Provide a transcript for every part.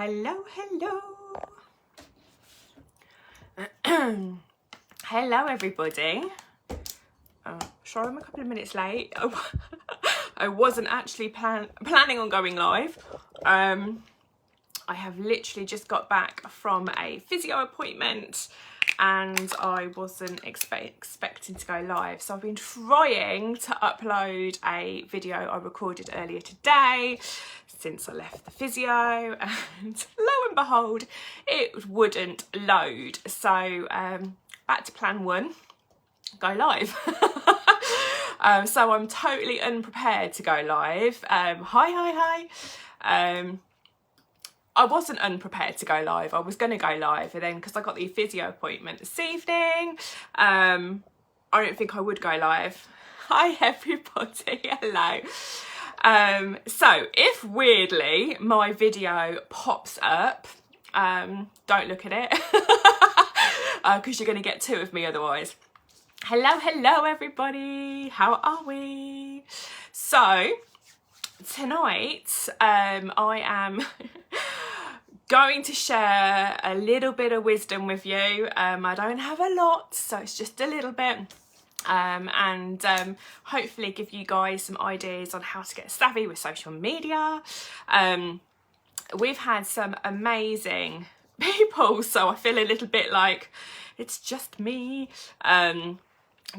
Hello. Hello everybody. Sorry I'm a couple of minutes late. I wasn't actually planning on going live. I have literally just got back from a physio appointment and I wasn't expecting to go live. So I've been trying to upload a video I recorded earlier today since I left the physio, and lo and behold, it wouldn't load. So back to plan one, go live. So I'm totally unprepared to go live. Hi. I wasn't unprepared to go live. I was going to go live, and then because I got the physio appointment this evening, I don't think I would go live. Hi everybody, hello. So if weirdly my video pops up, don't look at it because you're going to get two of me otherwise. Hello everybody, how are we? So tonight I am going to share a little bit of wisdom with you. I don't have a lot, so it's just a little bit, and hopefully give you guys some ideas on how to get savvy with social media. We've had some amazing people, so I feel a little bit like it's just me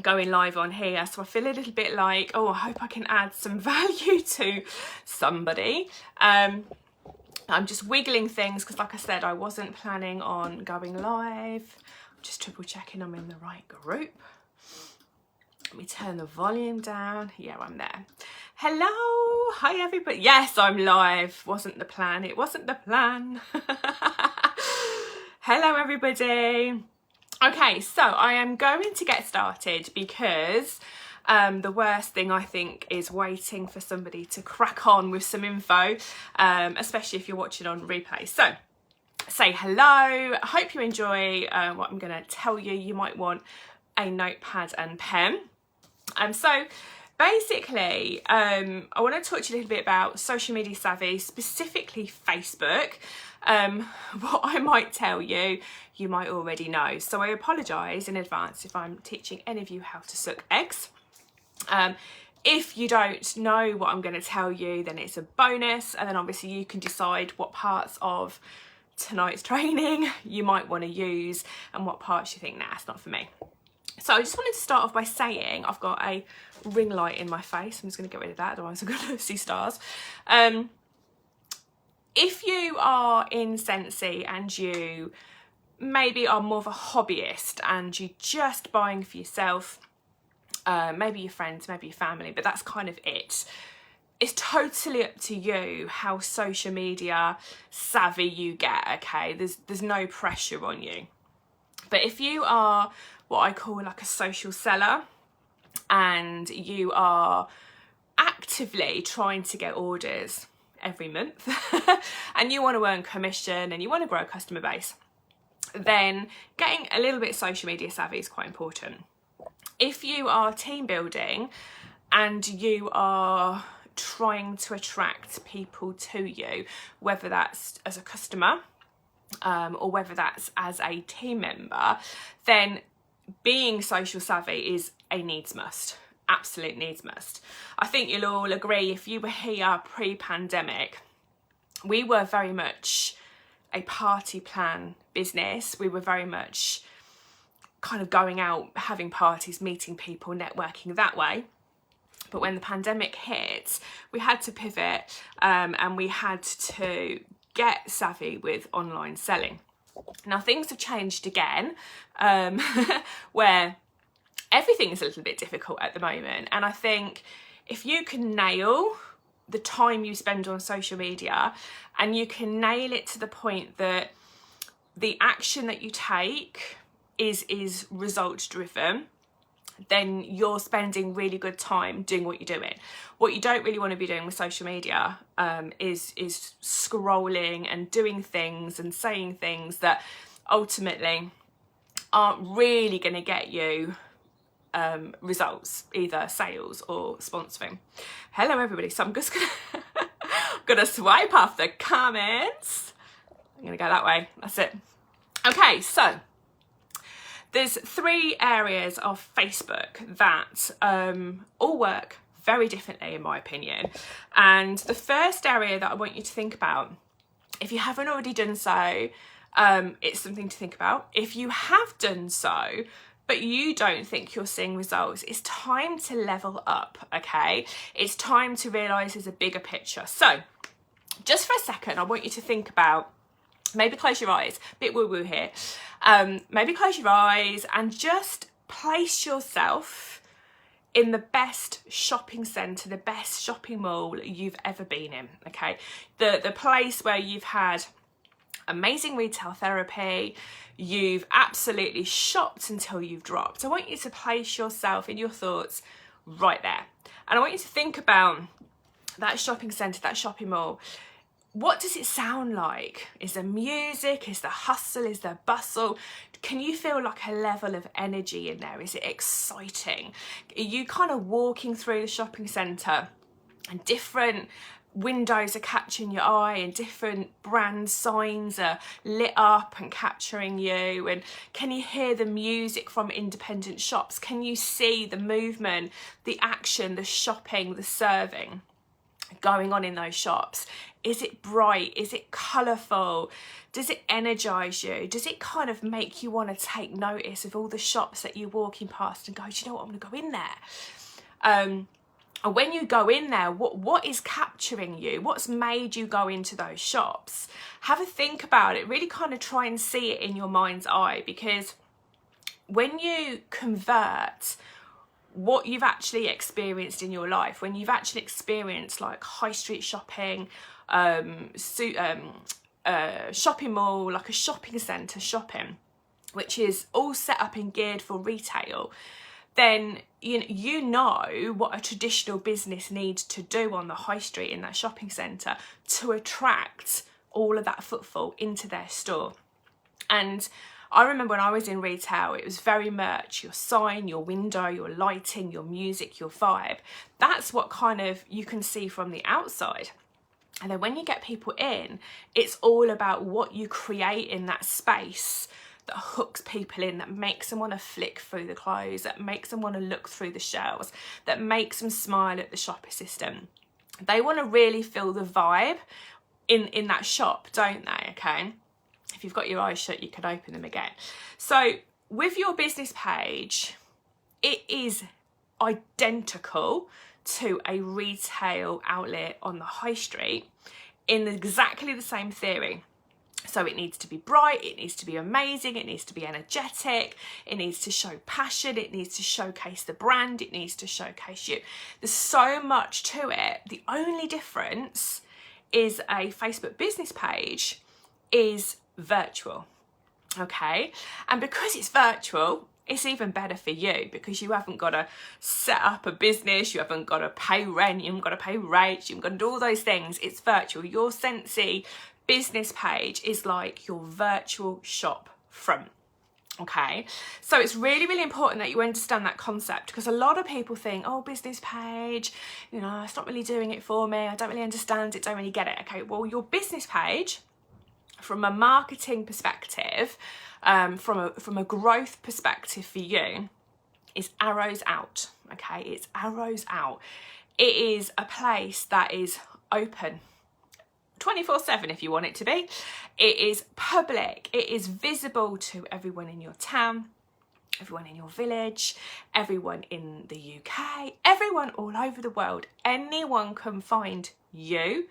going live on here, so I feel a little bit like, oh, I hope I can add some value to somebody. I'm just wiggling things because, like I said, I wasn't planning on going live. I'm just triple checking I'm in the right group. Let me turn the volume down. Yeah, I'm there. Hello, hi everybody. Yes, I'm live. Wasn't the plan. It wasn't the plan. Hello everybody. Okay, so I am going to get started because the worst thing I think is waiting for somebody to crack on with some info, especially if you're watching on replay. So say hello. I hope you enjoy what I'm going to tell you. You might want a notepad and pen. So basically, I want to talk to you a little bit about social media savvy, specifically Facebook. What I might tell you, you might already know. So I apologise in advance if I'm teaching any of you how to suck eggs. If you don't know what I'm going to tell you, then it's a bonus, and then obviously you can decide what parts of tonight's training you might want to use and what parts you think, nah, it's not for me. So I just wanted to start off by saying I've got a ring light in my face. I'm just going to get rid of that, otherwise I'm going to see stars. If you are in Scentsy and you maybe are more of a hobbyist and you're just buying for yourself, maybe your friends, maybe your family, but that's kind of it. It's totally up to you how social media savvy you get, okay? There's no pressure on you. But if you are what I call like a social seller and you are actively trying to get orders every month and you want to earn commission and you want to grow a customer base, then getting a little bit social media savvy is quite important. If you are team building and you are trying to attract people to you, whether that's as a customer or whether that's as a team member, then being social savvy is a needs must, absolute needs must. I think you'll all agree, if you were here pre-pandemic, we were very much a party plan business. We were very much kind of going out, having parties, meeting people, networking that way. But when the pandemic hit, we had to pivot and we had to get savvy with online selling. Now things have changed again, where everything is a little bit difficult at the moment. And I think if you can nail the time you spend on social media and you can nail it to the point that the action that you take is results driven, then you're spending really good time doing what you're doing. What you don't really want to be doing with social media is scrolling and doing things and saying things that ultimately aren't really going to get you results, either sales or sponsoring. Hello everybody. So I'm just gonna swipe off the comments. I'm going to go that way. That's it. Okay, so there's 3 areas of Facebook that all work very differently, in my opinion. And the first area that I want you to think about, if you haven't already done so, it's something to think about. If you have done so, but you don't think you're seeing results, it's time to level up, okay? It's time to realise there's a bigger picture. So just for a second, I want you to think about, maybe close your eyes, a bit woo-woo here. Maybe close your eyes and just place yourself in the best shopping centre, the best shopping mall you've ever been in, okay? The place where you've had amazing retail therapy, you've absolutely shopped until you've dropped. I want you to place yourself in your thoughts right there. And I want you to think about that shopping centre, that shopping mall. What does it sound like? Is there music? Is there hustle? Is there bustle? Can you feel like a level of energy in there? Is it exciting? Are you kind of walking through the shopping centre and different windows are catching your eye and different brand signs are lit up and capturing you? And can you hear the music from independent shops? Can you see the movement, the action, the shopping, the serving going on in those shops? Is it bright? Is it colourful? Does it energise you? Does it kind of make you want to take notice of all the shops that you're walking past and go, do you know what, I'm going to go in there? And when you go in there, what is capturing you? What's made you go into those shops? Have a think about it. Really kind of try and see it in your mind's eye, because when you convert what you've actually experienced in your life, when you've actually experienced like high street shopping, shopping mall, like a shopping centre shopping, which is all set up and geared for retail, then you know what a traditional business needs to do on the high street in that shopping centre to attract all of that footfall into their store. And I remember when I was in retail, it was very much your sign, your window, your lighting, your music, your vibe. That's what kind of you can see from the outside. And then when you get people in, it's all about what you create in that space that hooks people in, that makes them want to flick through the clothes, that makes them want to look through the shelves, that makes them smile at the shop assistant. They want to really feel the vibe in that shop, don't they? Okay. If you've got your eyes shut, you can open them again. So with your business page, it is identical to a retail outlet on the high street in exactly the same theory. So it needs to be bright, it needs to be amazing, it needs to be energetic, it needs to show passion, it needs to showcase the brand, it needs to showcase you. There's so much to it. The only difference is a Facebook business page is virtual, okay? And because it's virtual, it's even better for you, because you haven't got to set up a business, you haven't got to pay rent, you haven't got to pay rates, you haven't got to do all those things. It's virtual. Your Scentsy business page is like your virtual shop front, okay? So it's really, really important that you understand that concept, because a lot of people think, oh, business page, it's not really doing it for me, I don't really understand it, don't really get it. Okay, well, your business page, from a marketing perspective, from a growth perspective for you, is arrows out, okay? It's arrows out. It is a place that is open 24/7 if you want it to be. It is public. It is visible to everyone in your town, everyone in your village, everyone in the UK, everyone all over the world. Anyone can find you,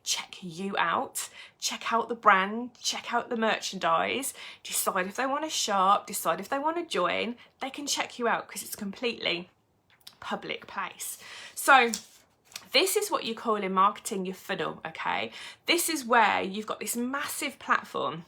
check you out, check out the brand, check out the merchandise, decide if they want to shop, decide if they want to join. They can check you out because it's a completely public place. So this is what you call in marketing your funnel, okay? This is where you've got this massive platform,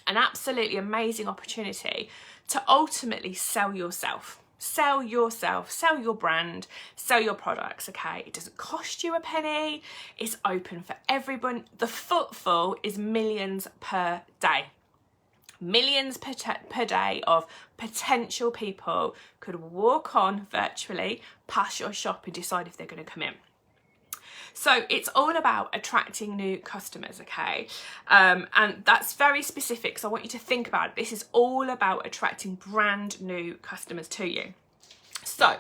an absolutely amazing opportunity to ultimately sell yourself. Sell yourself, sell your brand, sell your products, okay? It doesn't cost you a penny. It's open for everyone. The footfall is millions per day. Millions per day of potential people could walk on virtually past your shop and decide if they're going to come in. So it's all about attracting new customers, okay? And that's very specific, so I want you to think about it. This is all about attracting brand new customers to you. So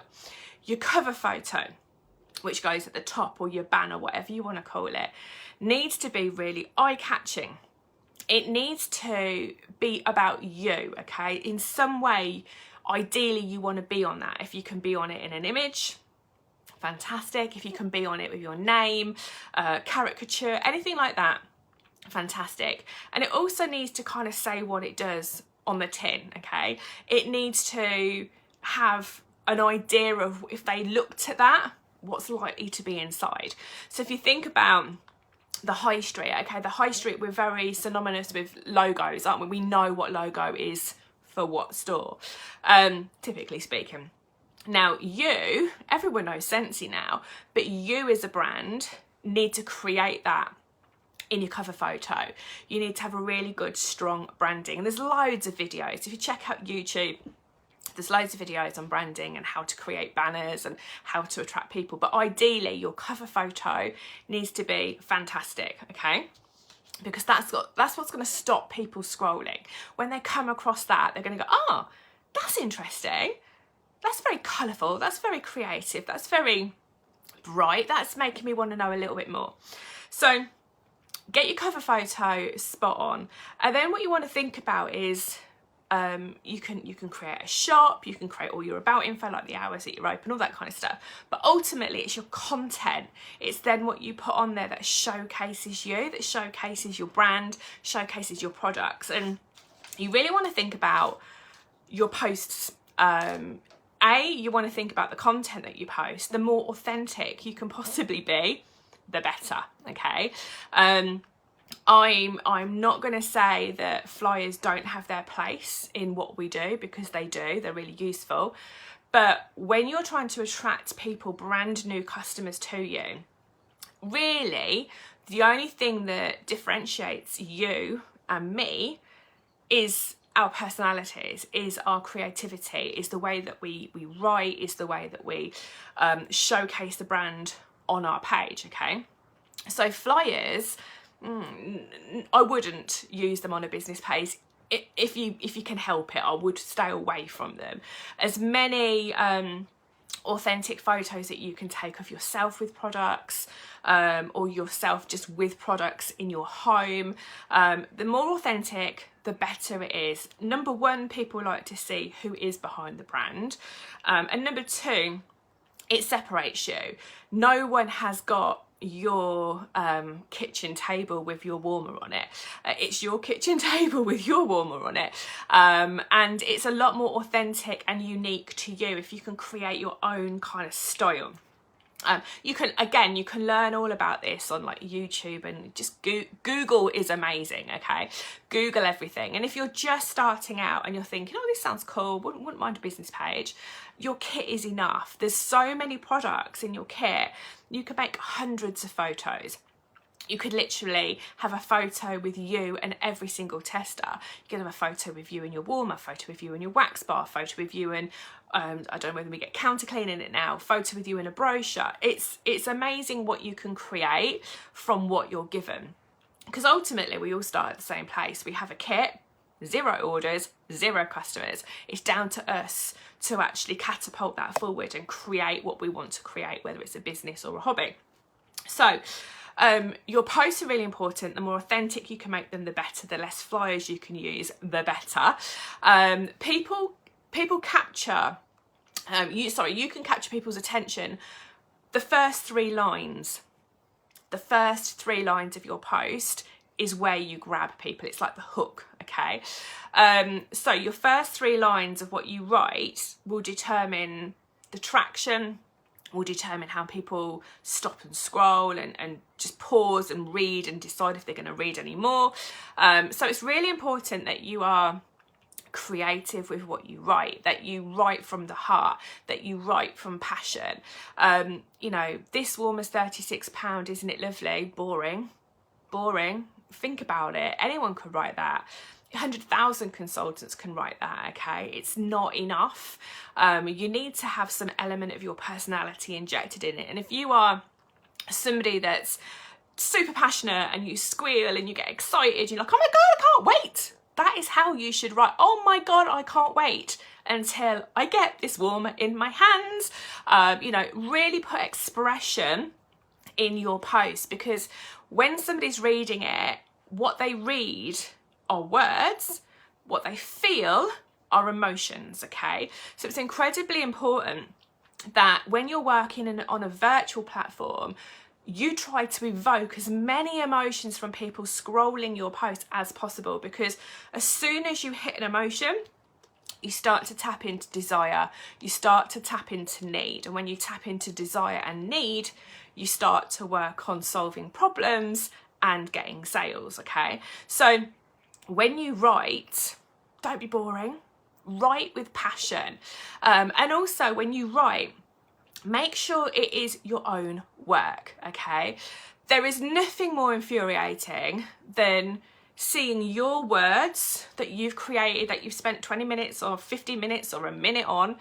your cover photo, which goes at the top, or your banner, whatever you want to call it, needs to be really eye-catching. It needs to be about you, okay? In some way, ideally you want to be on that. If you can be on it in an image, fantastic. If you can be on it with your name, caricature, anything like that, fantastic. And it also needs to kind of say what it does on the tin, okay? It needs to have an idea of, if they looked at that, what's likely to be inside. So if you think about the high street, okay, the high street, we're very synonymous with logos, aren't we? We know what logo is for what store, typically speaking. Now you, everyone knows Scentsy now, but you as a brand need to create that in your cover photo. You need to have a really good, strong branding. And there's loads of videos. If you check out YouTube, there's loads of videos on branding and how to create banners and how to attract people. But ideally, your cover photo needs to be fantastic, okay? Because that's what's going to stop people scrolling. When they come across that, they're going to go, oh, that's interesting. That's very colourful. That's very creative. That's very bright. That's making me want to know a little bit more. So get your cover photo spot on. And then what you want to think about is, you can create a shop, you can create all your about info, like the hours that you're open, all that kind of stuff. But ultimately, it's your content. It's then what you put on there that showcases you, that showcases your brand, showcases your products. And you really want to think about your posts. You want to think about the content that you post. The more authentic you can possibly be, the better, okay? I'm not going to say that flyers don't have their place in what we do, because they do. They're really useful. But when you're trying to attract people, brand new customers to you, really the only thing that differentiates you and me is our personalities, is our creativity, is the way that we write, is the way that we showcase the brand on our page, okay? So flyers, I wouldn't use them on a business page. If you can help it, I would stay away from them. As many authentic photos that you can take of yourself with products, or yourself just with products in your home, the more authentic, the better it is. Number one, people like to see who is behind the brand, and number two, it separates you. No one has got your kitchen table with your warmer on it. It's your kitchen table with your warmer on it, and it's a lot more authentic and unique to you if you can create your own kind of style. You can learn all about this on like YouTube, and just Google is amazing, okay? Google everything. And if you're just starting out and you're thinking, oh, this sounds cool, wouldn't mind a business page, your kit is enough. There's so many products in your kit. You could make hundreds of photos. You could literally have a photo with you and every single tester. You could have a photo with you and your warmer, photo with you and your wax bar, photo with you and I don't know whether we get counter clean in it now, photo with you in a brochure. It's amazing what you can create from what you're given. Because ultimately we all start at the same place. We have a kit, 0 orders, 0 customers. It's down to us to actually catapult that forward and create what we want to create, whether it's a business or a hobby. So your posts are really important. The more authentic you can make them, the better. The less flyers you can use, the better. People capture, you can capture people's attention. The first 3 lines of your post is where you grab people. It's like the hook, okay? So your first 3 lines of what you write will determine the traction, will determine how people stop and scroll and just pause and read and decide if they're going to read any more. So it's really important that you are creative with what you write, that you write from the heart, that you write from passion. You know, this warmer's £36, isn't it lovely? Boring. Think about it. Anyone could write that. 100,000 consultants can write that, okay? It's not enough. You need to have some element of your personality injected in it. And if you are somebody that's super passionate and you squeal and you get excited, you're like, oh my God, I can't wait. That is how you should write. Oh my God, I can't wait until I get this warmer in my hands. You know, really put expression in your post, because when somebody's reading it, what they read are words, what they feel are emotions, okay? So it's incredibly important that when you're working on a virtual platform, you try to evoke as many emotions from people scrolling your post as possible, because as soon as you hit an emotion, you start to tap into desire, you start to tap into need. And when you tap into desire and need, you start to work on solving problems and getting sales, okay? So when you write, don't be boring, write with passion. And also when you write, make sure it is your own work, okay? There is nothing more infuriating than seeing your words that you've created, that you've spent 20 minutes or 50 minutes or a minute on,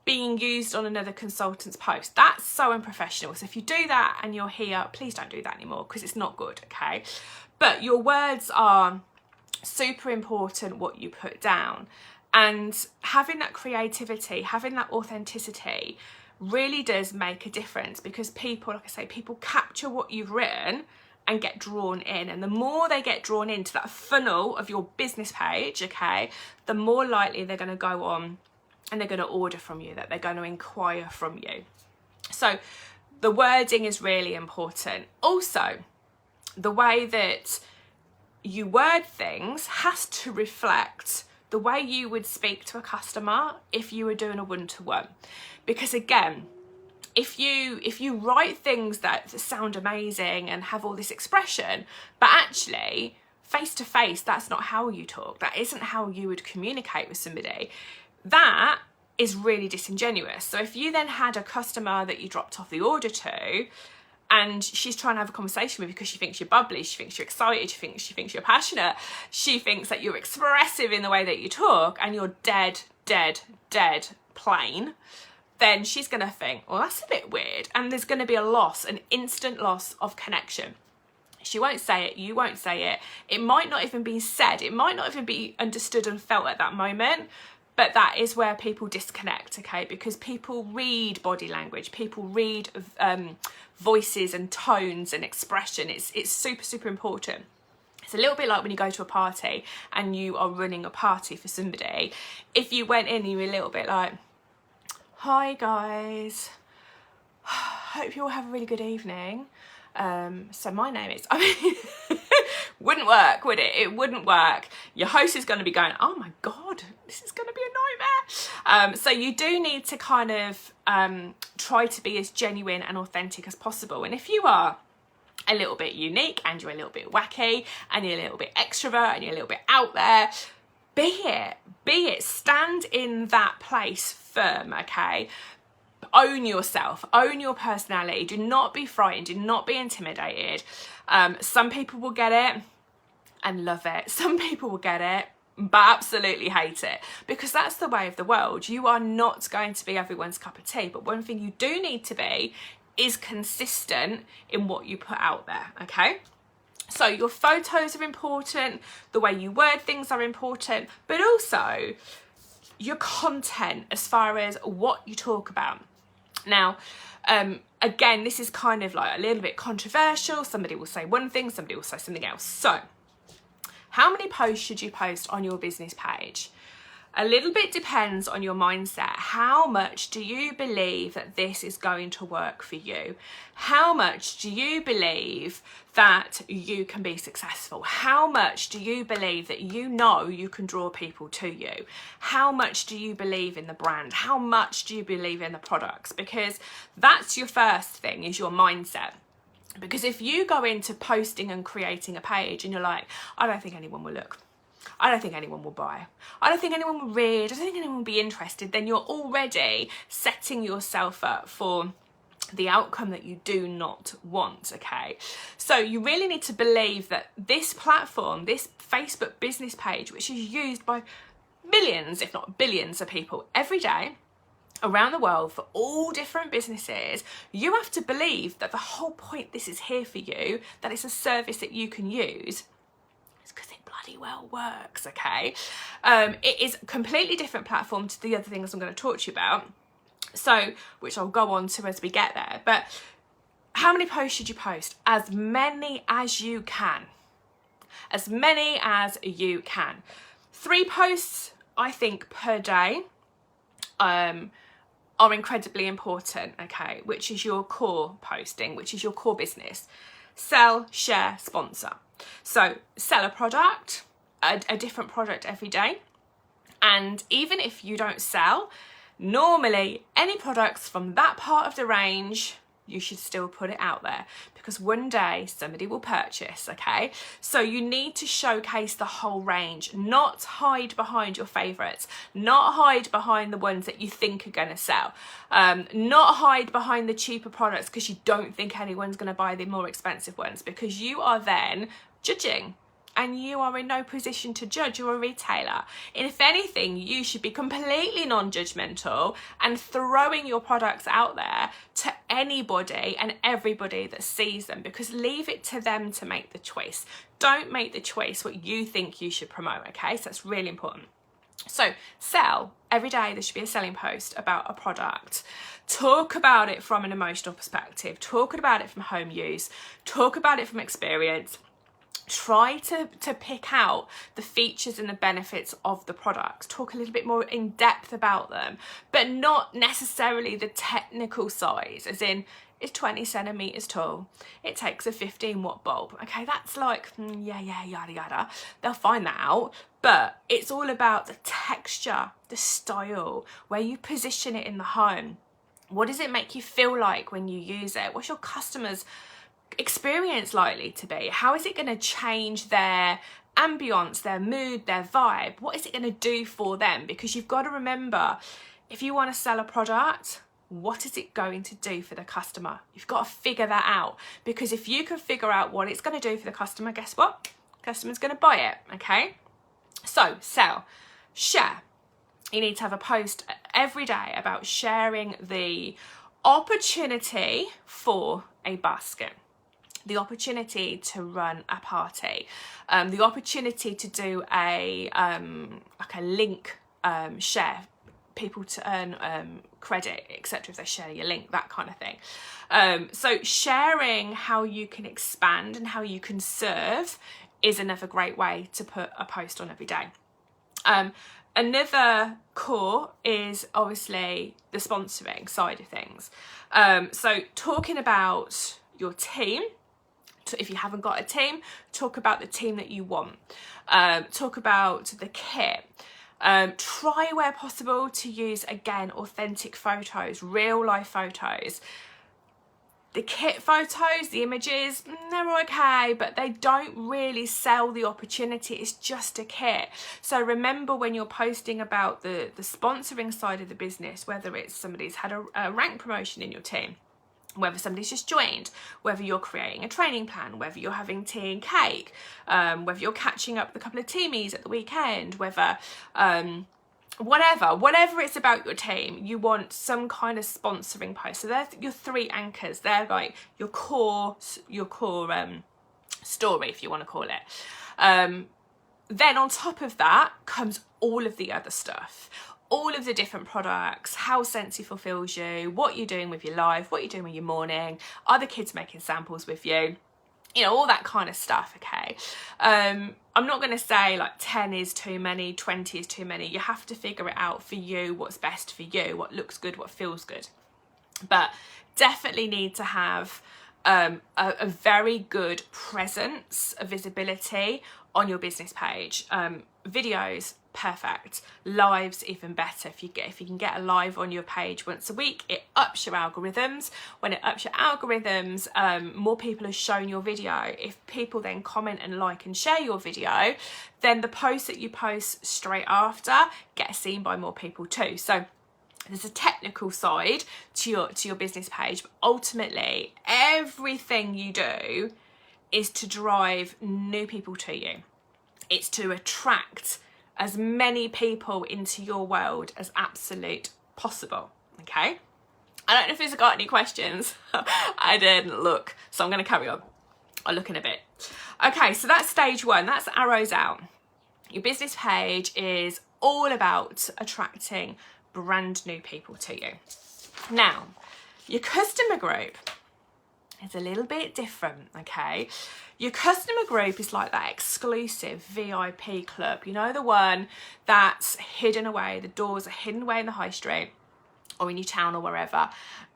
being used on another consultant's post. That's so unprofessional. So if you do that and you're here, please don't do that anymore, because it's not good, okay? But your words are super important, what you put down. And having that creativity, having that authenticity really does make a difference, because people, like I say, people capture what you've written and get drawn in. And the more they get drawn into that funnel of your business page, okay, the more likely they're going to go on and they're going to order from you, that they're going to inquire from you. So the wording is really important. Also, the way that you word things has to reflect the way you would speak to a customer if you were doing a one-to-one. Because again, if you write things that sound amazing and have all this expression, but actually face to face, that's not how you talk, that isn't how you would communicate with somebody, that is really disingenuous. So if you then had a customer that you dropped off the order to, and she's trying to have a conversation with you because she thinks you're bubbly, she thinks you're excited, she thinks you're passionate, she thinks that you're expressive in the way that you talk, and you're dead plain, then she's going to think, well, that's a bit weird. And there's going to be a loss, an instant loss of connection. She won't say it, you won't say it. It might not even be said. It might not even be understood and felt at that moment. But that is where people disconnect, okay? Because people read body language, people read voices and tones and expression. It's super, super important. It's a little bit like when you go to a party and you are running a party for somebody. If you went in and you were a little bit like, hi guys, hope you all have a really good evening. So my name is, I mean, wouldn't work, would it? It wouldn't work. Your host is going to be going, oh my God, this is going to be a nightmare. So you do need to kind of try to be as genuine and authentic as possible. And if you are a little bit unique and you're a little bit wacky and you're a little bit extrovert and you're a little bit out there, be it, stand in that place firm, okay? Own yourself, own your personality. Do not be frightened, do not be intimidated. Some people will get it and love it. Some people will get it but absolutely hate it, because that's the way of the world. You are not going to be everyone's cup of tea, but one thing you do need to be is consistent in what you put out there, okay? So your photos are important, the way you word things are important, but also your content as far as what you talk about. Now, again, this is kind of like a little bit controversial. Somebody will say one thing, somebody will say something else. So, how many posts should you post on your business page? A little bit depends on your mindset. How much do you believe that this is going to work for you? How much do you believe that you can be successful? How much do you believe that you know you can draw people to you? How much do you believe in the brand? How much do you believe in the products? Because that's your first thing, is your mindset. Because if you go into posting and creating a page and you're like, I don't think anyone will look, I don't think anyone will buy, I don't think anyone will read, I don't think anyone will be interested, then you're already setting yourself up for the outcome that you do not want, okay? So you really need to believe that this platform, this Facebook business page, which is used by millions, if not billions of people every day, around the world for all different businesses, you have to believe that the whole point this is here for you, that it's a service that you can use, is because it bloody well works, okay? It is a completely different platform to the other things I'm going to talk to you about, so which I'll go on to as we get there. But how many posts should you post? As many as you can. As many as you can. 3 posts, I think, per day are incredibly important, okay? Which is your core posting, which is your core business. Sell, share, sponsor. So sell a product, a different product every day. And even if you don't sell, normally any products from that part of the range, you should still put it out there, because one day somebody will purchase, okay? So you need to showcase the whole range, not hide behind your favorites, not hide behind the ones that you think are going to sell, not hide behind the cheaper products because you don't think anyone's going to buy the more expensive ones, because you are then judging. And you are in no position to judge. You're a retailer. And if anything, you should be completely non-judgmental and throwing your products out there to anybody and everybody that sees them, because leave it to them to make the choice. Don't make the choice what you think you should promote, okay? So that's really important. So sell. Every day there should be a selling post about a product. Talk about it from an emotional perspective. Talk about it from home use. Talk about it from experience. Try to pick out the features and the benefits of the products. Talk a little bit more in depth about them, but not necessarily the technical size, as in it's 20 centimeters tall. It takes a 15-watt bulb. Okay, that's like, yeah, yada, yada. They'll find that out, but it's all about the texture, the style, where you position it in the home. What does it make you feel like when you use it? What's your customers' experience likely to be? How is it going to change their ambience, their mood, their vibe? What is it going to do for them? Because you've got to remember, if you want to sell a product, what is it going to do for the customer? You've got to figure that out, because if you can figure out what it's going to do for the customer, guess what? The customer's going to buy it, okay? So sell, share. You need to have a post every day about sharing the opportunity for a basket, the opportunity to run a party, the opportunity to do a like a link share, people to earn credit, etc. if they share your link, that kind of thing. So sharing how you can expand and how you can serve is another great way to put a post on every day. Another core is obviously the sponsoring side of things. So talking about your team. If you haven't got a team, talk about the team that you want. Talk about the kit. Try where possible to use, again, authentic photos, real life photos. The kit photos, the images, they're okay, but they don't really sell the opportunity. It's just a kit. So remember, when you're posting about the sponsoring side of the business, whether it's somebody's had a rank promotion in your team, whether somebody's just joined, whether you're creating a training plan, whether you're having tea and cake, whether you're catching up with a couple of teamies at the weekend, whether whatever it's about your team, you want some kind of sponsoring post. So there's your 3 anchors. They're like your core story, if you want to call it. Then on top of that comes all of the other stuff. All of the different products, how Scentsy fulfills you, what you're doing with your life, what you're doing with your morning, are the kids making samples with you, you know, all that kind of stuff, okay? I'm not going to say like 10 is too many, 20 is too many. You have to figure it out for you, what's best for you, what looks good, what feels good. But definitely need to have a very good presence, a visibility on your business page. Videos, perfect. Lives, even better. If you can get a live on your page once a week, it ups your algorithms. When it ups your algorithms, more people are shown your video. If people then comment and like and share your video, then the posts that you post straight after get seen by more people too. So there's a technical side to your business page, but ultimately everything you do is to drive new people to you. It's to attract as many people into your world as absolute possible, okay? I don't know if it's got any questions. I didn't look, so I'm going to carry on. I'll look in a bit. Okay, so that's stage one. That's arrows out. Your business page is all about attracting brand new people to you. Now, your customer group is a little bit different, okay? Your customer group is like that exclusive VIP club, you know, the one that's hidden away, the doors are hidden away in the high street or in your town or wherever,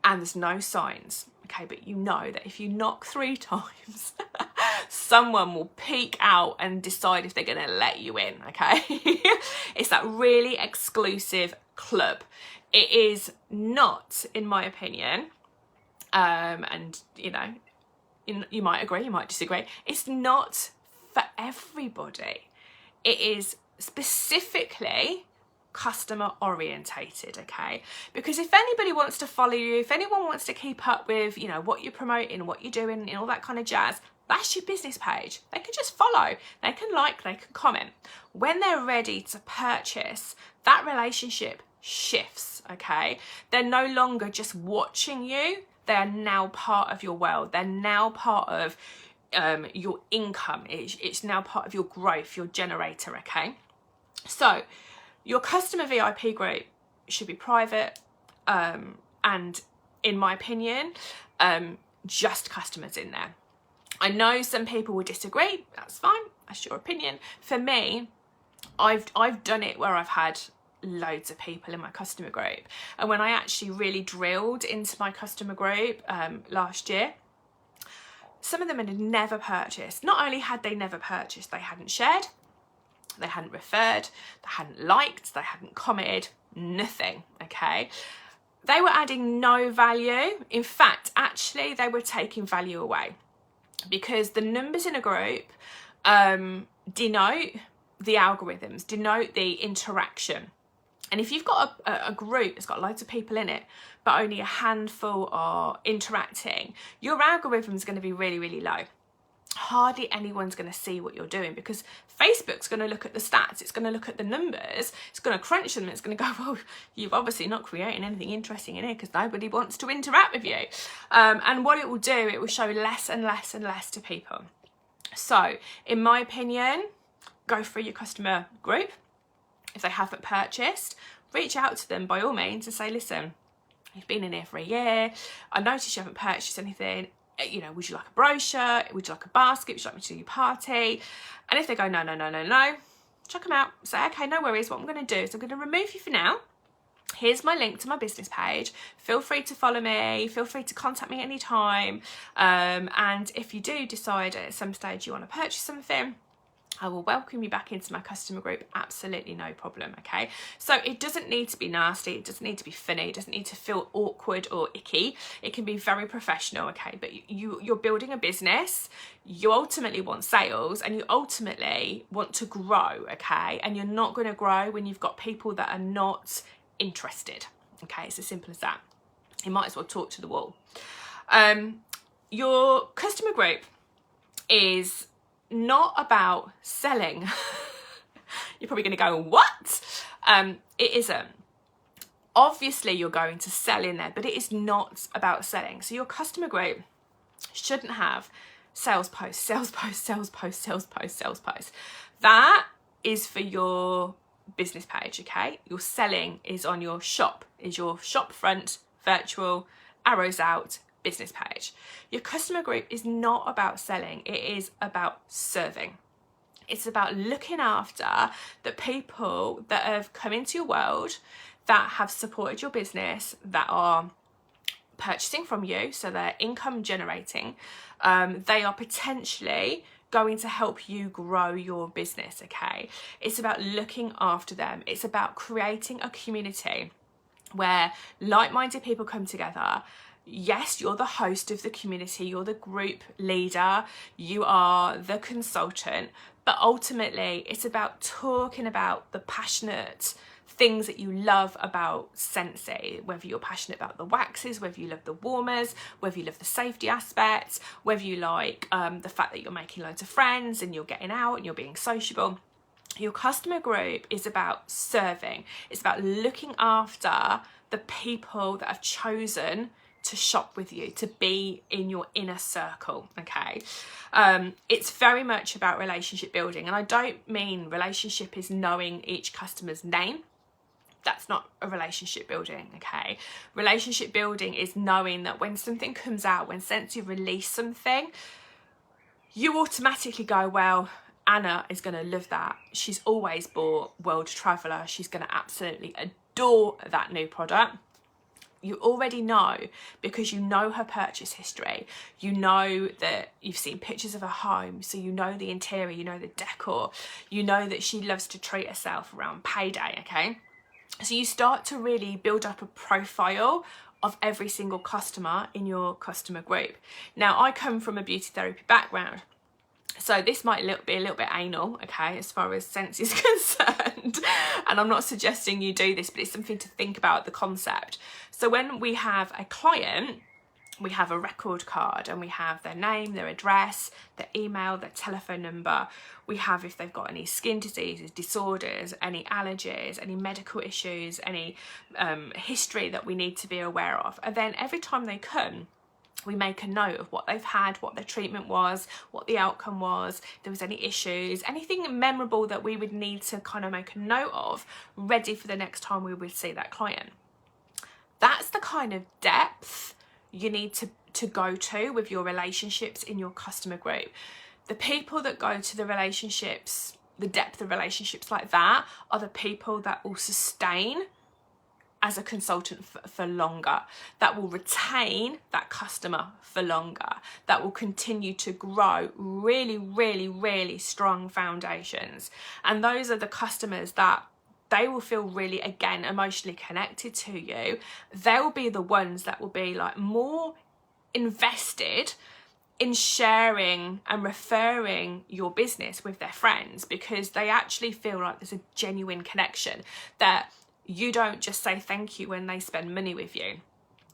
and there's no signs, okay? But you know that if you knock 3 times, someone will peek out and decide if they're gonna let you in, okay? It's that really exclusive club. It is not, in my opinion, and you know, you might agree, you might disagree, it's not for everybody. It is specifically customer orientated, okay? Because if anybody wants to follow you, if anyone wants to keep up with, you know, what you're promoting, what you're doing and all that kind of jazz, that's your business page. They can just follow, they can like, they can comment. When they're ready to purchase, that relationship shifts, okay? They're no longer just watching you, they are now part of your world. They're now part of your income. It's now part of your growth, your generator, okay? So your customer VIP group should be private, and in my opinion, just customers in there. I know some people will disagree, that's fine, that's your opinion. For me, I've done it where I've had loads of people in my customer group, and when I actually really drilled into my customer group last year, some of them had never purchased. Not only had they never purchased, they hadn't shared, they hadn't referred, they hadn't liked, they hadn't commented, nothing, okay? They were adding no value. In fact, actually, they were taking value away, because the numbers in a group denote the algorithms, denote the interaction. And if you've got a group that's got loads of people in it, but only a handful are interacting, your algorithm's going to be really, really low. Hardly anyone's going to see what you're doing, because Facebook's going to look at the stats, it's going to look at the numbers, it's going to crunch them, and it's going to go, well, you've obviously not creating anything interesting in here because nobody wants to interact with you. And what it will do, it will show less and less and less to people. So, in my opinion, go through your customer group. If they haven't purchased, reach out to them by all means and say, listen, you've been in here for a year, I noticed you haven't purchased anything, you know, would you like a brochure, would you like a basket, would you like me to do your party? And if they go, no, no, no, no, no, check them out, say, okay, no worries, what I'm going to do is I'm going to remove you for now. Here's my link to my business page, feel free to follow me, feel free to contact me anytime, and if you do decide at some stage you want to purchase something, I will welcome you back into my customer group, absolutely no problem, okay? So it doesn't need to be nasty, it doesn't need to be funny, it doesn't need to feel awkward or icky. It can be very professional, okay? But you're building a business, you ultimately want sales, and you ultimately want to grow, okay? And you're not going to grow when you've got people that are not interested, okay? It's as simple as that. You might as well talk to the wall. Your customer group is not about selling. You're probably going to go, what? It isn't. Obviously you're going to sell in there, but it is not about selling. So your customer group shouldn't have sales posts, sales posts, sales posts, sales posts, sales posts. That is for your business page, okay? Your selling is on your shop, is your shop front, virtual, arrows out, business page. Your customer group is not about selling, it is about serving. It's about looking after the people that have come into your world, that have supported your business, that are purchasing from you, so they're income generating. They are potentially going to help you grow your business, okay? It's about looking after them. It's about creating a community where like-minded people come together. Yes, you're the host of the community, you're the group leader, you are the consultant, but ultimately it's about talking about the passionate things that you love about Scentsy, whether you're passionate about the waxes, whether you love the warmers, whether you love the safety aspects, whether you like the fact that you're making loads of friends and you're getting out and you're being sociable. Your customer group is about serving, it's about looking after the people that have chosen to shop with you, to be in your inner circle, okay? It's very much about relationship building, and I don't mean relationship is knowing each customer's name. That's not a relationship building, okay? Relationship building is knowing that when something comes out, when Scentsy release something, you automatically go, well, Anna is going to love that. She's always bought World Traveller. She's going to absolutely adore that new product. You already know, because you know her purchase history. You know that you've seen pictures of her home, so you know the interior, you know the decor. You know that she loves to treat herself around payday, okay? So you start to really build up a profile of every single customer in your customer group. Now, I come from a beauty therapy background, so this might be a little bit anal, okay, as far as Scentsy is concerned. And I'm not suggesting you do this, but it's something to think about, the concept. So when we have a client, we have a record card, and we have their name, their address, their email, their telephone number. We have if they've got any skin diseases, disorders, any allergies, any medical issues, any history that we need to be aware of. And then every time they come, we make a note of what they've had, what their treatment was, what the outcome was, if there was any issues, anything memorable that we would need to kind of make a note of, ready for the next time we would see that client. That's the kind of depth you need to go to with your relationships in your customer group. The people that go to the relationships, the depth of relationships like that, are the people that will sustain as a consultant for longer, that will retain that customer for longer, that will continue to grow really, really, really strong foundations. And those are the customers that they will feel really, again, emotionally connected to you. They'll be the ones that will be like more invested in sharing and referring your business with their friends, because they actually feel like there's a genuine connection, that you don't just say thank you when they spend money with you.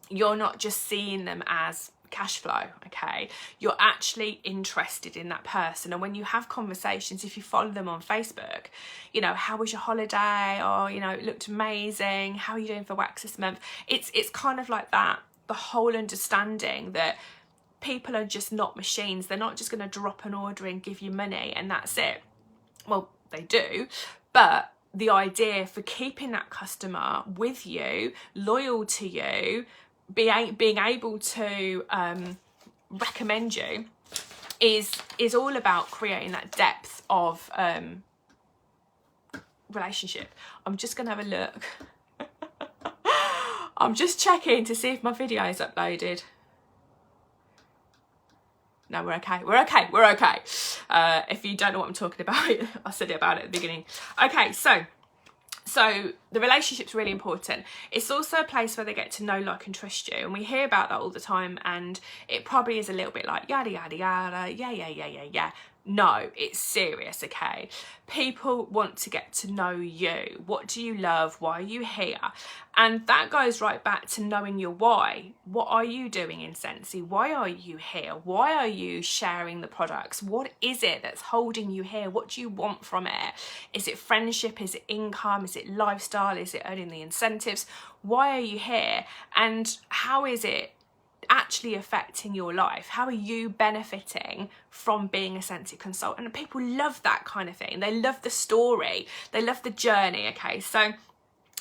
You're not just seeing them as cash flow, okay? You're actually interested in that person. And when you have conversations, if you follow them on Facebook, you know, how was your holiday? Or, you know, it looked amazing. How are you doing for wax this month? It's kind of like that, the whole understanding that people are just not machines. They're not just going to drop an order and give you money and that's it. Well, they do, but the idea for keeping that customer with you, loyal to you, being able to recommend you is all about creating that depth of relationship. I'm just gonna have a look. I'm just checking to see if my video is uploaded. No, we're okay. If you don't know what I'm talking about, I said it about it at the beginning. Okay, so the relationship's really important. It's also a place where they get to know, like, and trust you. And we hear about that all the time, and it probably is a little bit like yada, yada, yada, yeah. No, it's serious, okay? People want to get to know you. What do you love? Why are you here? And that goes right back to knowing your why. What are you doing in Scentsy? Why are you here? Why are you sharing the products? What is it that's holding you here? What do you want from it? Is it friendship? Is it income? Is it lifestyle? Is it earning the incentives? Why are you here? And how is it actually affecting your life? How are you benefiting from being a Scentsy consultant? And people love that kind of thing. They love the story. They love the journey, okay? So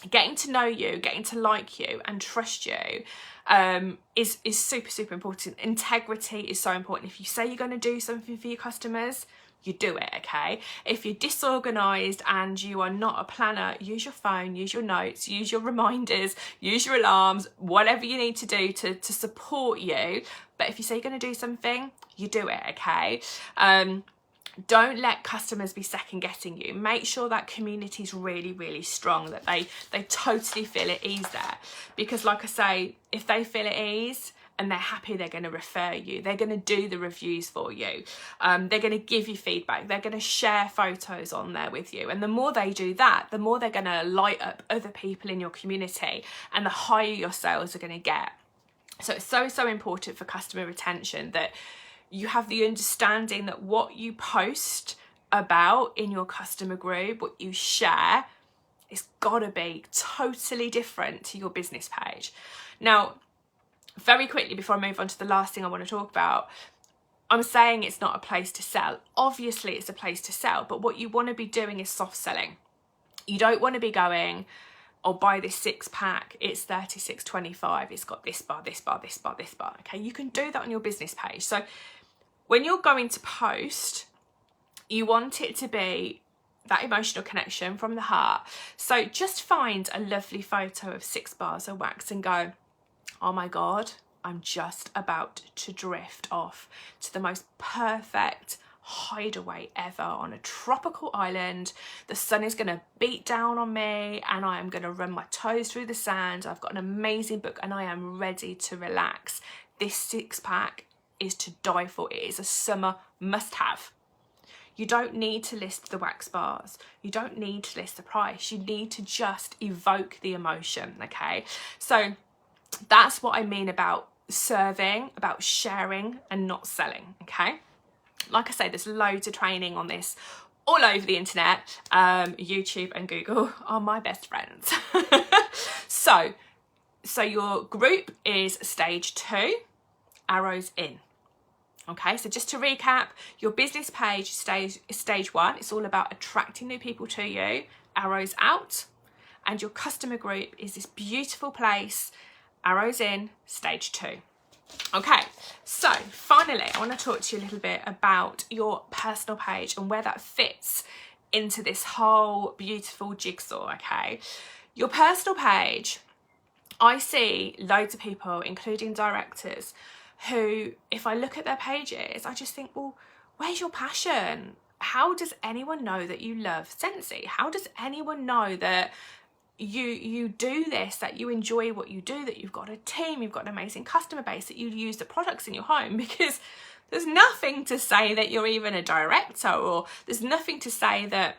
getting to know you, getting to like you and trust you is super, super important. Integrity is so important. If you say you're going to do something for your customers, you do it, okay? If you're disorganized and you are not a planner, use your phone, use your notes, use your reminders, use your alarms, whatever you need to do to support you. But if you say you're going to do something, you do it, okay? Don't let customers be second guessing you. Make sure that community is really, really strong, that they totally feel at ease there. Because like I say, if they feel at ease and they're happy, they're going to refer you. They're going to do the reviews for you. They're going to give you feedback. They're going to share photos on there with you. And the more they do that, the more they're going to light up other people in your community, and the higher your sales are going to get. So it's so, so important for customer retention that you have the understanding that what you post about in your customer group, what you share, It's got to be totally different to your business page. Now, very quickly before I move on to the last thing I want to talk about, I'm saying it's not a place to sell. Obviously it's a place to sell, but what you want to be doing is soft selling. You don't want to be going, oh, buy this 6-pack, it's $36.25, it's got this bar, this bar, this bar, this bar. Okay, you can do that on your business page. So when you're going to post, you want it to be that emotional connection from the heart. So just find a lovely photo of 6 bars of wax and go, oh my God, I'm just about to drift off to the most perfect hideaway ever on a tropical island. The sun is going to beat down on me and I am going to run my toes through the sand. I've got an amazing book and I am ready to relax. This 6-pack is to die for. It is a summer must-have. You don't need to list the wax bars. You don't need to list the price. You need to just evoke the emotion, okay? So that's what I mean about serving, about sharing and not selling, okay? Like I say, there's loads of training on this all over the internet. YouTube and Google are my best friends. So your group is stage 2, arrows in. Okay, so just to recap, your business page is stage 1. It's all about attracting new people to you, arrows out. And your customer group is this beautiful place, arrows in, stage 2. Okay, so finally, I want to talk to you a little bit about your personal page and where that fits into this whole beautiful jigsaw, okay? Your personal page, I see loads of people, including directors, who, if I look at their pages, I just think, well, where's your passion? How does anyone know that you love Scentsy? How does anyone know that you do this, that you enjoy what you do, that you've got a team, you've got an amazing customer base, that you use the products in your home? Because there's nothing to say that you're even a director, or there's nothing to say that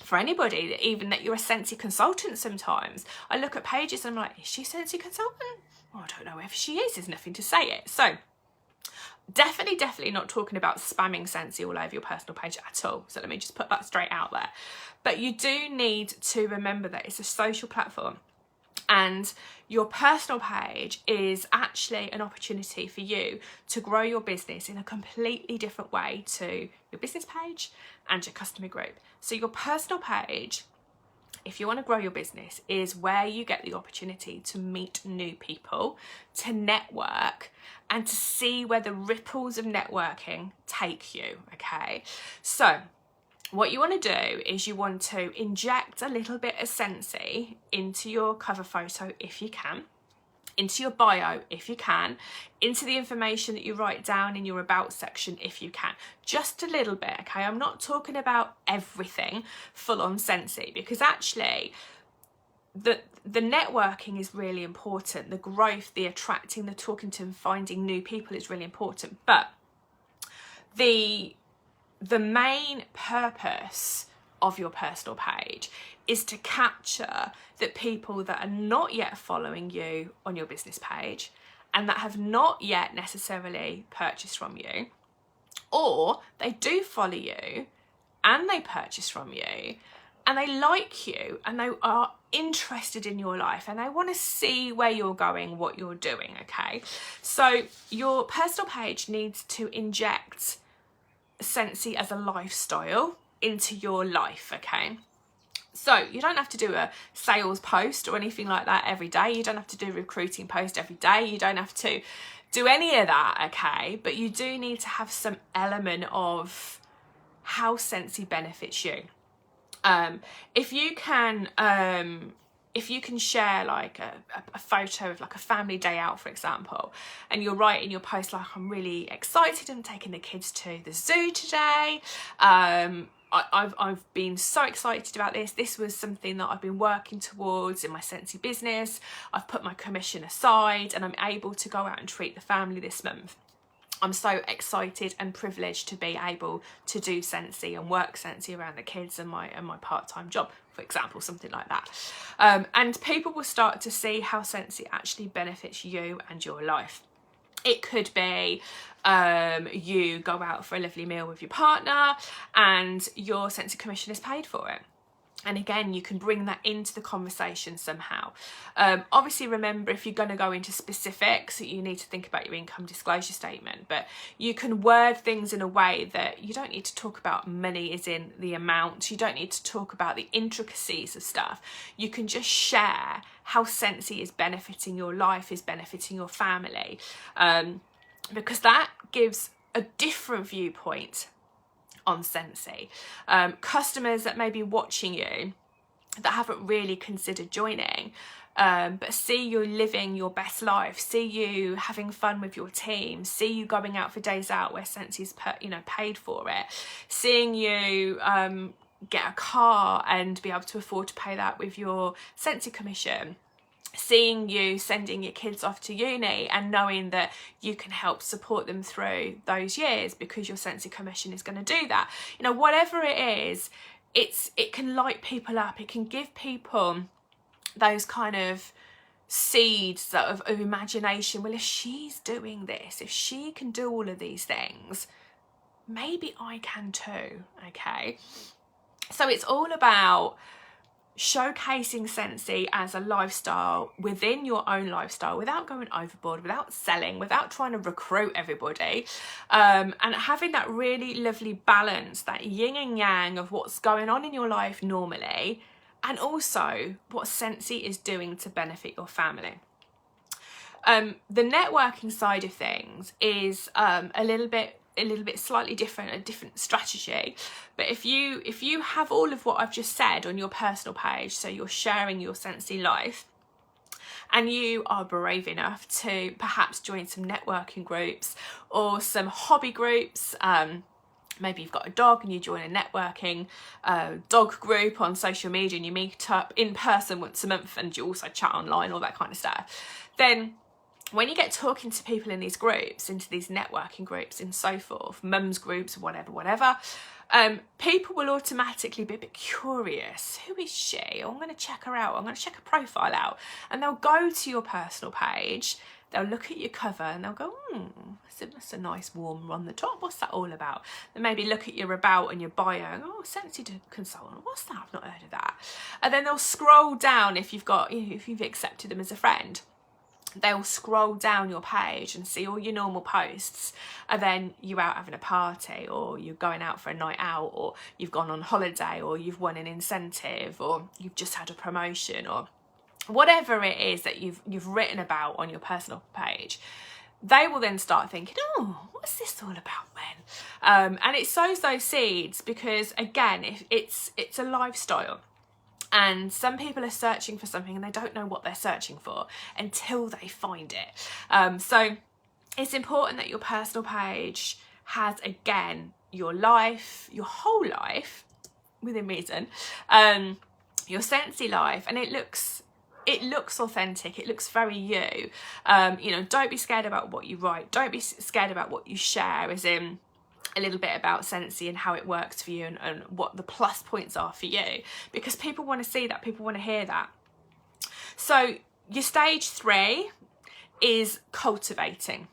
for anybody, that even that you're a Scentsy consultant sometimes. I look at pages and I'm like, is she a Scentsy consultant? Oh, I don't know if she is. There's nothing to say it. So definitely not talking about spamming Scentsy all over your personal page at all. So let me just put that straight out there. But you do need to remember that it's a social platform, and your personal page is actually an opportunity for you to grow your business in a completely different way to your business page and your customer group. So your personal page, if you want to grow your business, is where you get the opportunity to meet new people, to network, and to see where the ripples of networking take you, okay? So what you want to do is you want to inject a little bit of Scentsy into your cover photo if you can, into your bio if you can, into the information that you write down in your about section if you can. Just a little bit, okay? I'm not talking about everything full on Scentsy, because actually the networking is really important. The growth, the attracting, the talking to and finding new people is really important. But the main purpose of your personal page is to capture the people that are not yet following you on your business page and that have not yet necessarily purchased from you, or they do follow you and they purchase from you and they like you and they are interested in your life and they want to see where you're going, what you're doing, okay? So your personal page needs to inject Scentsy as a lifestyle into your life, okay? So you don't have to do a sales post or anything like that every day. You don't have to do a recruiting post every day. You don't have to do any of that, okay? But you do need to have some element of how Scentsy benefits you. If you can share like a photo of like a family day out, for example, and you're writing your post like, I'm really excited, I'm taking the kids to the zoo today, I've been so excited about this. This was something that I've been working towards in my Scentsy business. I've put my commission aside and I'm able to go out and treat the family this month. I'm so excited and privileged to be able to do Scentsy and work Scentsy around the kids and my part-time job, for example, something like that. And people will start to see how Scentsy actually benefits you and your life. It could be you go out for a lovely meal with your partner and your Scentsy commission is paid for it. And again, you can bring that into the conversation somehow. Obviously, remember, if you're going to go into specifics, you need to think about your income disclosure statement. But you can word things in a way that you don't need to talk about money as in the amount. You don't need to talk about the intricacies of stuff. You can just share how Scentsy is benefiting your life, is benefiting your family. Because that gives a different viewpoint on Scentsy. Customers that may be watching you that haven't really considered joining, but see you living your best life, see you having fun with your team, see you going out for days out where Scentsy's paid for it, seeing you get a car and be able to afford to pay that with your Scentsy commission, seeing you sending your kids off to uni and knowing that you can help support them through those years because your Scentsy commission is going to do that. Whatever it is, it can light people up. It can give people those kind of seeds of imagination. Well, if she's doing this, if she can do all of these things, maybe I can too. Okay, so it's all about showcasing Scentsy as a lifestyle within your own lifestyle, without going overboard, without selling, without trying to recruit everybody, and having that really lovely balance, that yin and yang of what's going on in your life normally, and also what Scentsy is doing to benefit your family. The networking side of things is a little bit slightly different, a different strategy. But if you have all of what I've just said on your personal page, so you're sharing your Scentsy life, and you are brave enough to perhaps join some networking groups or some hobby groups, maybe you've got a dog and you join a networking dog group on social media, and you meet up in person once a month and you also chat online, all that kind of stuff, then when you get talking to people in these groups, into these networking groups and so forth, mums groups, whatever, people will automatically be a bit curious. Who is she? I'm going to check her out. I'm going to check her profile out. And they'll go to your personal page, they'll look at your cover and they'll go, that's a nice warm on the top. What's that all about? They maybe look at your about and your bio and go, Scentsy Consultant, what's that? I've not heard of that. And then they'll scroll down if you've accepted them as a friend. They'll scroll down your page and see all your normal posts, and then you're out having a party, or you're going out for a night out, or you've gone on holiday, or you've won an incentive, or you've just had a promotion, or whatever it is that you've written about on your personal page. They will then start thinking, what's this all about then? And it sows those seeds because, again, if it's a lifestyle. And some people are searching for something and they don't know what they're searching for until they find it. So it's important that your personal page has, again, your life, your whole life, within reason, your Scentsy life, and it looks authentic. It looks very you. Don't be scared about what you write. Don't be scared about what you share, as in a little bit about Scentsy and how it works for you, and what the plus points are for you, because people want to see that, people want to hear that. So your stage 3 is cultivating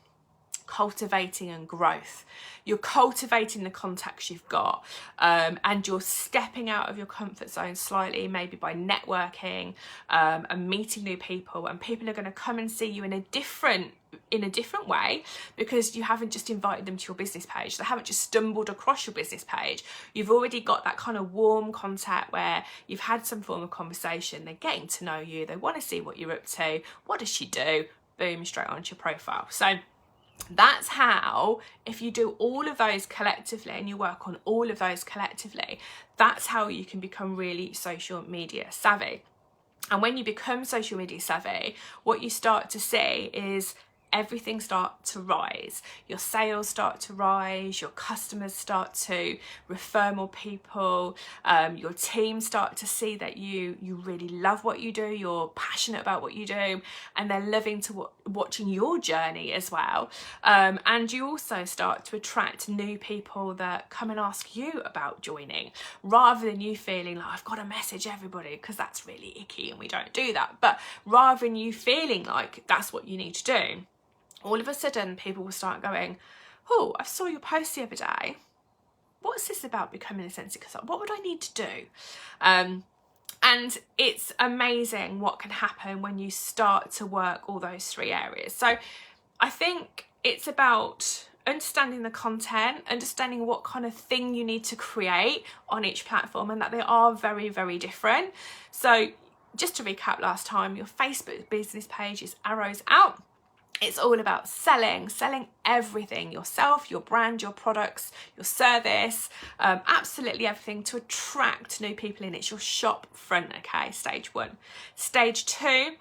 and growth. You're cultivating the contacts you've got, and you're stepping out of your comfort zone slightly, maybe by networking and meeting new people, and people are going to come and see you in a different way, because you haven't just invited them to your business page. They haven't just stumbled across your business page. You've already got that kind of warm contact where you've had some form of conversation. They're getting to know you. They want to see what you're up to. What does she do? Boom, straight onto your profile. So that's how, if you do all of those collectively and you work on all of those collectively, that's how you can become really social media savvy. And when you become social media savvy, what you start to see is everything start to rise. Your sales start to rise, your customers start to refer more people, your team start to see that you really love what you do, you're passionate about what you do, and they're loving to watching your journey as well. And you also start to attract new people that come and ask you about joining, rather than you feeling like, I've got to message everybody, because that's really icky and we don't do that. But rather than you feeling like that's what you need to do, all of a sudden people will start going, oh, I saw your post the other day. What's this about becoming a Scentsy Consultant? What would I need to do? And it's amazing what can happen when you start to work all those 3 areas. So I think it's about understanding the content, understanding what kind of thing you need to create on each platform, and that they are very, very different. So just to recap last time, your Facebook business page is arrows out. It's all about selling everything, yourself, your brand, your products, your service, absolutely everything to attract new people in. It's your shop front, okay, stage 1. Stage 2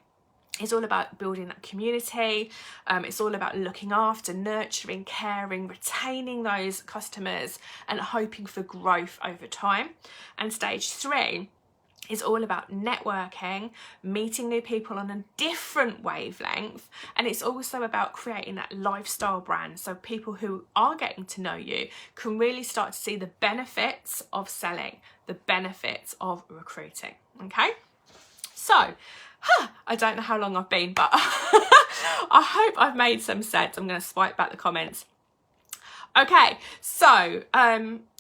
is all about building that community. It's all about looking after, nurturing, caring, retaining those customers and hoping for growth over time. And stage 3 is all about networking, meeting new people on a different wavelength, and it's also about creating that lifestyle brand, so people who are getting to know you can really start to see the benefits of selling, the benefits of recruiting. Okay, so I don't know how long I've been, but I hope I've made some sense. I'm going to swipe back the comments. Okay, so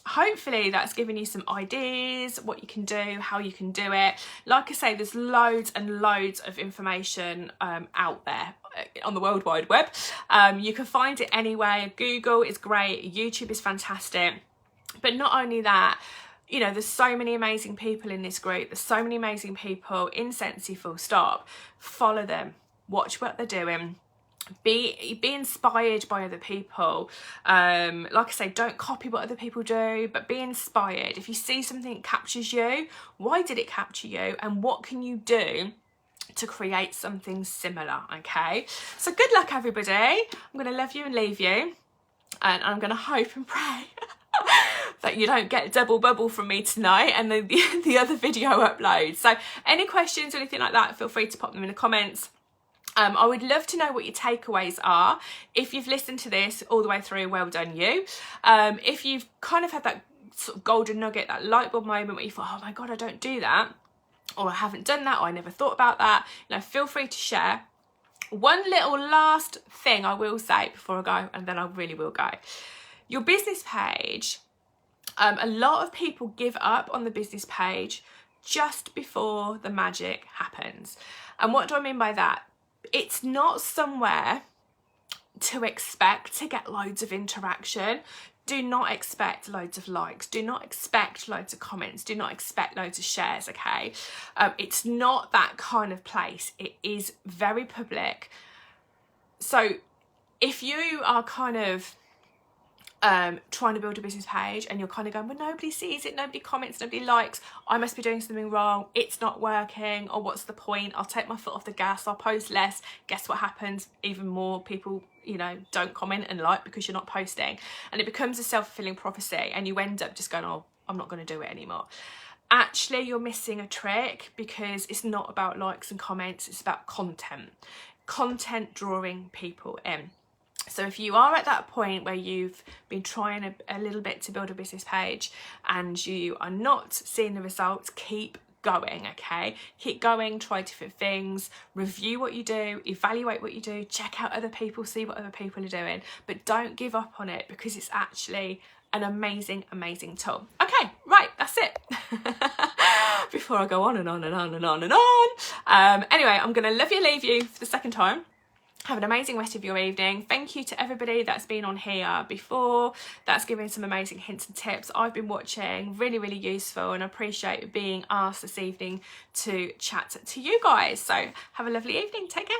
hopefully that's given you some ideas, what you can do, how you can do it. Like I say, there's loads and loads of information out there on the World Wide Web. You can find it anywhere. Google is great, YouTube is fantastic. But not only that, you know, there's so many amazing people in this group. There's so many amazing people in Scentsy full stop. Follow them, watch what they're doing. Be inspired by other people. Like I say, don't copy what other people do, but be inspired. If you see something that captures you, why did it capture you, and what can you do to create something similar? Okay, so good luck everybody. I'm going to love you and leave you, and I'm going to hope and pray that you don't get double bubble from me tonight and the other video upload. So any questions or anything like that, feel free to pop them in the comments. I would love to know what your takeaways are. If you've listened to this all the way through, well done you. If you've kind of had that sort of golden nugget, that light bulb moment where you thought, oh my God, I don't do that, or I haven't done that, or I never thought about that, you know, feel free to share. One little last thing I will say before I go, and then I really will go. Your business page, a lot of people give up on the business page just before the magic happens. And what do I mean by that? It's not somewhere to expect to get loads of interaction. Do not expect loads of likes. Do not expect loads of comments. Do not expect loads of shares, okay? It's not that kind of place. It is very public. So if you are kind of trying to build a business page and you're kind of going, well, nobody sees it, nobody comments, nobody likes, I must be doing something wrong, it's not working, or what's the point, I'll take my foot off the gas, I'll post less. Guess what happens? Even more people, you know, don't comment and like because you're not posting, and it becomes a self-fulfilling prophecy, and you end up just going, oh, I'm not going to do it anymore. Actually, you're missing a trick, because it's not about likes and comments, it's about content drawing people in. So if you are at that point where you've been trying a little bit to build a business page and you are not seeing the results, keep going, okay? Keep going, try different things, review what you do, evaluate what you do, check out other people, see what other people are doing, but don't give up on it, because it's actually an amazing, amazing tool. Okay, right, that's it. Before I go on and on and on and on and on. Anyway, I'm going to love you, leave you for the second time. Have an amazing rest of your evening. Thank you to everybody that's been on here before, that's given some amazing hints and tips. I've been watching, really, really useful, and I appreciate being asked this evening to chat to you guys. So have a lovely evening. Take care.